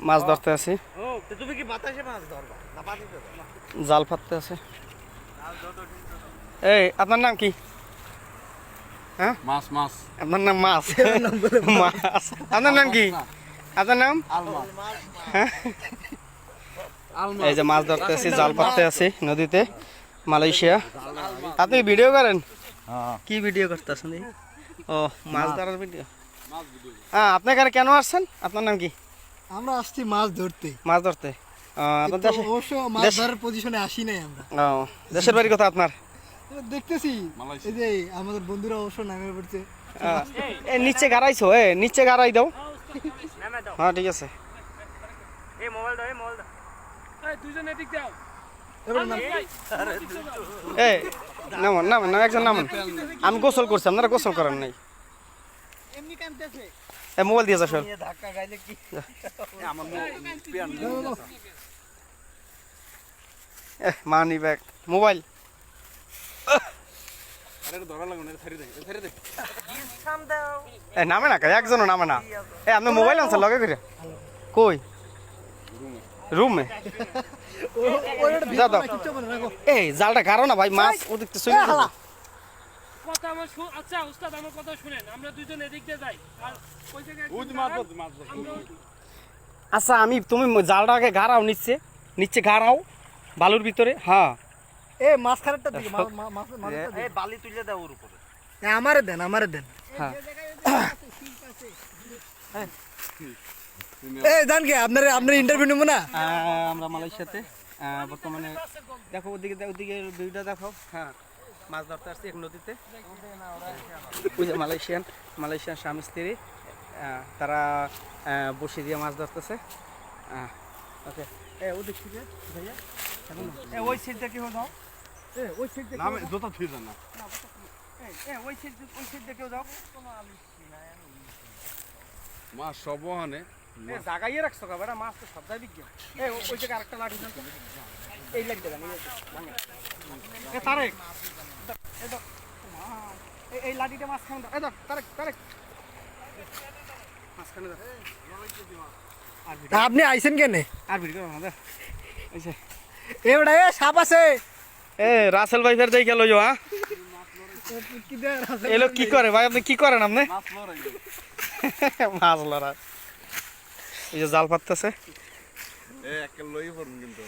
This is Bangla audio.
মাছ ধরতে আছি। তুমি কি বাতাসে মাছ ধরবা না পানিতে? জাল পাততে আছে। এই আপনার নাম কি? হ্যাঁ মাছ মাছ আপনার নাম মাছ? মাছ। আপনার নাম কি? আপনার নাম? এই যে মাছ ধরতে আছি, জাল পাততে আছি নদীতে, মালয়েশিয়া। আপনি ভিডিও করেন? কি ভিডিও করতেছেন? ও মাছ ধরার ভিডিও। হ্যাঁ, আপনি এখানে কেন আসছেন? আপনার নাম কি? আমরা আসছি মাছ ধরতে। মাছ ধরতে? আপনার দেশে অবশ্য মাছ ধরার পজিশনে আসি নাই আমরা। দেশের বাড়ি কোথা আপনার? দেখতেছি এই যে আমাদের বন্ধুরা অবশ্য নামে পড়ছে। নিচে গাড়াইছো? নিচে গাড়াই দাও। হ্যাঁ ঠিক আছে। নামান নামান না, একজন নামান। আমি গোসল করছি, আপনারা গোসল করেন নাই। মোবাইল দিয়ে যাস মানি ব্যাগ মোবাইল নামে না, একজনও নামে না। আপনার মোবাইল আনছে লগে করে? কই? রুমে? এই জালটা কারো না ভাই, মাছ ওদিক তো চলে যাবে। আচ্ছা উস্তাদ, আমার কথা শুনেন, আমরা দুইজন এদিক দিয়ে যাই আর ওই জায়গায় আচ্ছা তুমি জালটাকে গাড়াও, নিচে গাড়াও বালুর ভিতরে। হ্যাঁ মাছ খারাপটা দিকে বালি তুলে দাও ওর উপরে। আমারে দেন। হ্যাঁ জান কি আপনার ইন্টারভিউ নেবো না? আমরা মালয়েশিয়াতে বর্তমানে। দেখো ওদিকে ভিউটা দেখো। হ্যাঁ মাছ ধরতে আসছি এক নদীতে। ওই যে মালয়েশিয়ান স্বামী স্ত্রী, তারা বসে দিয়ে মাছ ধরতেছে। ওকে ওদিক থেকে ভাইয়া ওই সাইড থেকে যাও। ওই সাইড থেকে জোতা থুই দেন না। ওই সাইড থেকেও যাও। মাছ সব ওখানে জাগাইয়ে রাখছো কাবারা, মাছ তো সব জায়গায় বিজ্ঞান। ওই জায়গায় আরেকটা লাঠি দাও তো। এই লাঠি দেন। তারেক এই লাঠিটা মাঝখানে দাও। তারেক মাঝখানে দাও। আপনি আইছেন কেনে? আর ভিডিও না দে। এইছে এবারে সাপ আছে। রাসেল ভাই ফের দেই গেল যো। হ্যাঁ এলো কি করে ভাই? আপনি কি করেন? আপনি মাছ লড়া। এই যে জাল পাততেছে। এ একে লই পড়ুন কিন্তু।